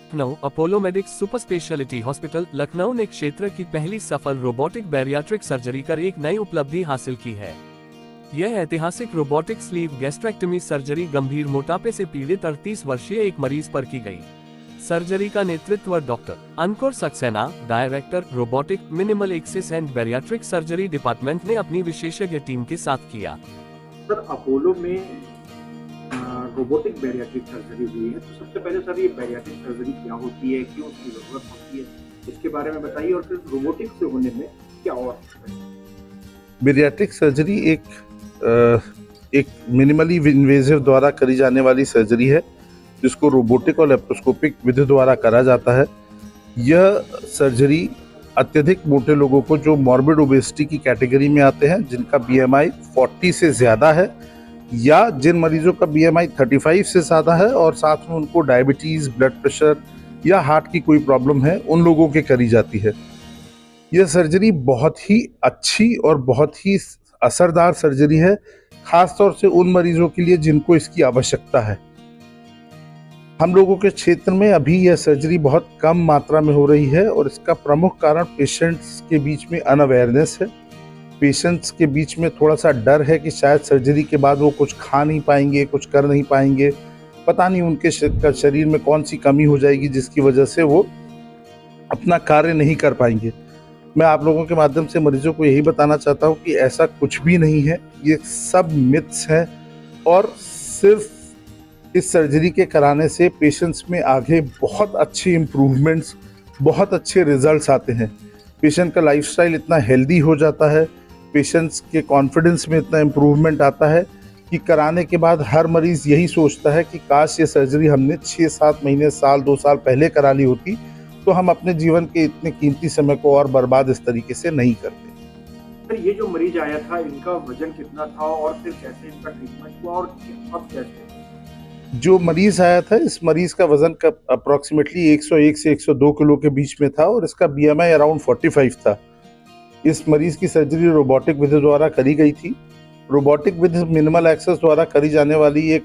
Lucknow Apollo medics super speciality hospital Lucknow ने क्षेत्र की पहली सफल रोबोटिक बैरियाट्रिक सर्जरी कर एक नई उपलब्धि हासिल की है। यह ऐतिहासिक रोबोटिक स्लीव गैस्ट्रेक्टमी सर्जरी गंभीर मोटापे से पीड़ित 38 वर्षीय एक मरीज पर की गई। सर्जरी का नेतृत्व doctor Ankur Saxena, director robotic minimal axis and bariatric surgery department ने अपनी विशेषज्ञ टीम के साथ किया। सर, अपोलो में रोबोटिक बैरियाट्रिक सर्जरी हुई है, तो सबसे पहले सर ये बैरियाट्रिक सर्जरी क्या होती है, क्यों उसकी जरूरत होती है, इसके बारे में बताइए। और फिर रोबोटिक से होने में क्या और बैरियाट्रिक सर्जरी एक मिनिमली इन्वेजिव द्वारा करी जाने वाली सर्जरी है, जिसको रोबोटिक और लेप्रोस्कोपिक विधि द्वारा करा जाता है। यह सर्जरी अत्यधिक मोटे लोगों को, जो मॉर्बिड ओबेसिटी की कैटेगरी में आते हैं, जिनका बीएमआई 40 से ज़्यादा है, या जिन मरीजों का बीएमआई 35 से ज़्यादा है और साथ में उनको डायबिटीज़, ब्लड प्रेशर या हार्ट की कोई प्रॉब्लम है, उन लोगों के करी जाती है। यह सर्जरी बहुत ही अच्छी और बहुत ही असरदार सर्जरी है, खास तौर से उन मरीजों के लिए जिनको इसकी आवश्यकता है। हम लोगों के क्षेत्र में अभी यह सर्जरी बहुत कम मात्रा में हो रही है और इसका प्रमुख कारण पेशेंट्स के बीच में अनअवेयरनेस है। पेशेंट्स के बीच में थोड़ा सा डर है कि शायद सर्जरी के बाद वो कुछ खा नहीं पाएंगे, कुछ कर नहीं पाएंगे, पता नहीं उनके शरीर में कौन सी कमी हो जाएगी जिसकी वजह से वो अपना कार्य नहीं कर पाएंगे। मैं आप लोगों के माध्यम से मरीजों को यही बताना चाहता हूँ कि ऐसा कुछ भी नहीं है, ये सब मिथ्स हैं और सिर्फ इस सर्जरी के कराने से पेशेंट्स में आगे बहुत अच्छे इम्प्रूवमेंट्स, बहुत अच्छे रिजल्ट्स आते हैं। पेशेंट का लाइफस्टाइल इतना हेल्दी हो जाता है, पेशेंट्स के कॉन्फिडेंस में इतना इम्प्रूवमेंट आता है कि कराने के बाद हर मरीज़ यही सोचता है कि काश ये सर्जरी हमने 6-7 महीने, साल, 2 साल पहले करा ली होती, तो हम अपने जीवन के इतने कीमती समय को और बर्बाद इस तरीके से नहीं करते। सर, ये जो मरीज आया था, इनका वजन कितना था और फिर कैसे इनका ट्रीटमेंट हुआ और अब कैसे? जो मरीज आया था, इस मरीज का वजन का अप्रॉक्सीमेटली 101 से 102 किलो के बीच में था और इसका बीएमआई अराउंड 45 था। इस मरीज की सर्जरी रोबोटिक विधि द्वारा करी गई थी। रोबोटिक विधि मिनिमल एक्सेस द्वारा करी जाने वाली एक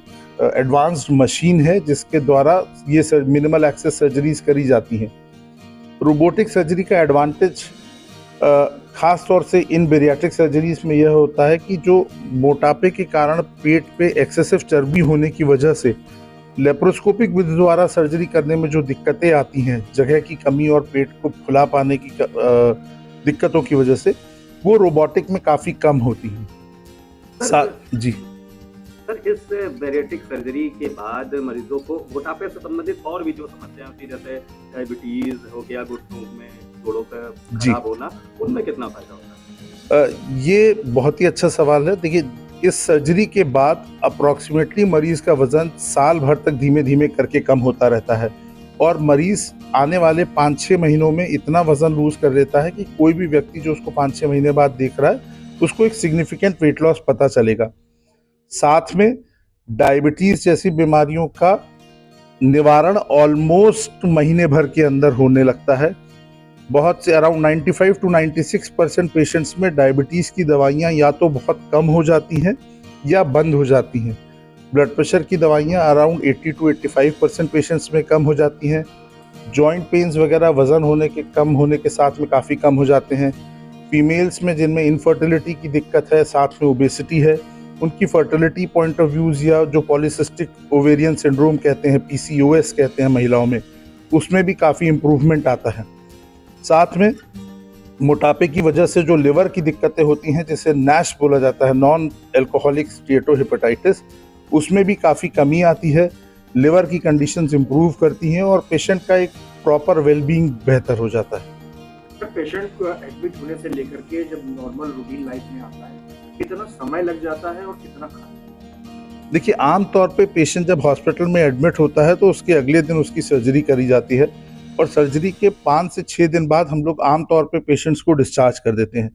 एडवांस्ड मशीन है, जिसके द्वारा ये मिनिमल एक्सेस सर्जरीज करी जाती हैं। रोबोटिक सर्जरी का एडवांटेज खास तौर से इन बैरियाट्रिक सर्जरीज में यह होता है कि जो मोटापे के कारण पेट पे एक्सेसिव चर्बी होने की वजह से लेप्रोस्कोपिक विधि द्वारा सर्जरी करने में जो दिक्कतें आती हैं, जगह की कमी और पेट को फुला पाने की दिक्कतों की वजह से, वो रोबोटिक में काफ़ी कम होती हैं। जी सर, इस बैरियाट्रिक सर्जरी के बाद मरीजों को मोटापे से संबंधित और भी जो समस्याएं होती है, जैसे डायबिटीज हो गया, घुटनों में जोड़ों का खराब होना, उनमें कितना फायदा होता है? ये बहुत ही अच्छा सवाल है। देखिए, इस सर्जरी के बाद अप्रॉक्सीमेटली मरीज का वजन साल भर तक धीमे धीमे करके कम होता रहता है और मरीज आने वाले 5-6 महीनों में इतना वजन लूज कर लेता है कि कोई भी व्यक्ति जो उसको 5-6 महीने बाद देख रहा है, उसको एक सिग्निफिकेंट वेट लॉस पता चलेगा। साथ में डायबिटीज जैसी बीमारियों का निवारण ऑलमोस्ट महीने भर के अंदर होने लगता है। बहुत से अराउंड 95 to 96% पेशेंट्स में डायबिटीज़ की दवाइयाँ या तो बहुत कम हो जाती हैं या बंद हो जाती हैं। ब्लड प्रेशर की दवाइयाँ अराउंड 80 to 85% पेशेंट्स में कम हो जाती हैं। जॉइंट पेन्स वगैरह वज़न होने के कम होने के साथ में काफ़ी कम हो जाते हैं। फीमेल्स में जिनमें इनफर्टिलिटी की दिक्कत है, साथ में ओबेसिटी है, उनकी फर्टिलिटी पॉइंट ऑफ व्यूज़ या जो पॉलीसिस्टिक ओवेरियन सिंड्रोम कहते हैं, PCOS कहते हैं महिलाओं में, उसमें भी काफ़ी इम्प्रूवमेंट आता है। साथ में मोटापे की वजह से जो लिवर की दिक्कतें होती हैं, जिसे नैश बोला जाता है, नॉन एल्कोहलिक स्टीएटोहेपेटाइटिस, उसमें भी काफ़ी कमी आती है। लिवर की कंडीशंस इम्प्रूव करती हैं और पेशेंट का एक प्रॉपर वेलबींग बेहतर हो जाता है। पेशेंट को एडमिट होने से लेकर के जब नॉर्मल रूटीन लाइफ में आता है, कितना समय लग जाता है और कितना खर्च? देखिए, आमतौर पे पेशेंट जब हॉस्पिटल में एडमिट होता है तो उसके अगले दिन उसकी सर्जरी करी जाती है और सर्जरी के 5 से 6 दिन बाद हम लोग आमतौर पे पेशेंट्स को डिस्चार्ज कर देते हैं।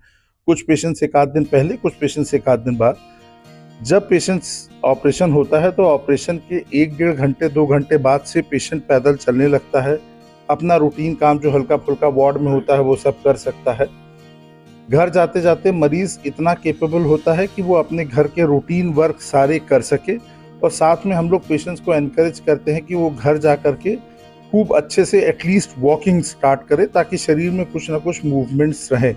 कुछ पेशेंट्स 1-8 दिन पहले, कुछ पेशेंट्स 1-8 दिन बाद। जब पेशेंट्स ऑपरेशन होता है तो ऑपरेशन के 1-1.5 घंटे 2 घंटे बाद से पेशेंट पैदल चलने लगता है, अपना रूटीन काम जो हल्का फुल्का वार्ड में होता है वो सब कर सकता है। घर जाते जाते मरीज इतना केपेबल होता है कि वो अपने घर के रूटीन वर्क सारे कर सके और साथ में हम लोग पेशेंट्स को एनकरेज करते हैं कि वो घर जा कर के खूब अच्छे से एटलीस्ट वॉकिंग स्टार्ट करे ताकि शरीर में कुछ ना कुछ मूवमेंट्स रहें।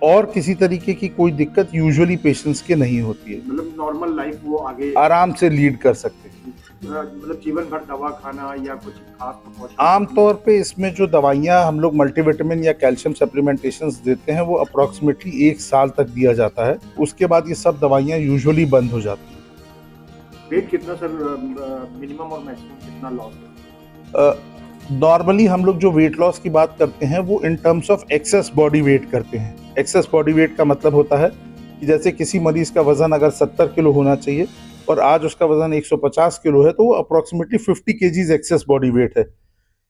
और किसी तरीके की कोई दिक्कत यूजुअली पेशेंट्स के नहीं होती है, मतलब नॉर्मल लाइफ वो आगे आराम से लीड कर सकते हैं। मतलब जीवन भर दवा खाना या कुछ खास precaution आमतौर पे इसमें जो दवाइयाँ हम लोग मल्टीविटामिन या कैल्शियम सप्लीमेंटेशंस देते हैं वो अप्रॉक्सीमेटली 1 साल तक दिया जाता है। उसके बाद ये सब दवाइयाँ यूजुअली बंद हो जाती हैं। वेट कितना सर मिनिमम और मैक्सिमम कितना लॉस? नॉर्मली हम लोग जो वेट लॉस की बात करते हैं वो in terms of access body weight करते हैं। एक्सेस बॉडी वेट का मतलब होता है कि जैसे किसी मरीज का वजन अगर 70 किलो होना चाहिए और आज उसका वजन 150 किलो है तो वो approximately 50 KGs access body weight है।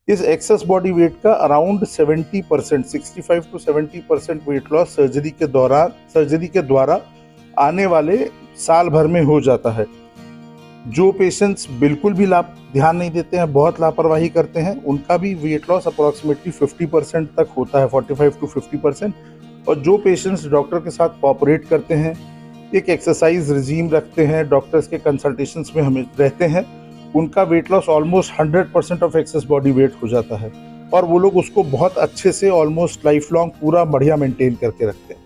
इस एक्सेस बॉडी वेट का around 70%, 65 to 70% weight loss surgery के द्वारा आने वाले साल भर में हो जाता है। जो पेशेंट्स बिल्कुल भी ध्यान नहीं देते हैं, बहुत लापरवाही करते हैं, उनका भी वेट लॉस अप्रॉक्सीमेटली 50% तक होता है, 45 to 50%। और जो पेशेंट्स डॉक्टर के साथ कोऑपरेट करते हैं, एक एक्सरसाइज रिजीम रखते हैं, डॉक्टर्स के कंसल्टेशंस में हमें रहते हैं, उनका weight loss almost 100% of access body weight हो जाता है और वो लोग उसको बहुत अच्छे से ऑलमोस्ट लाइफ लॉन्ग पूरा बढ़िया मेंटेन करके रखते हैं।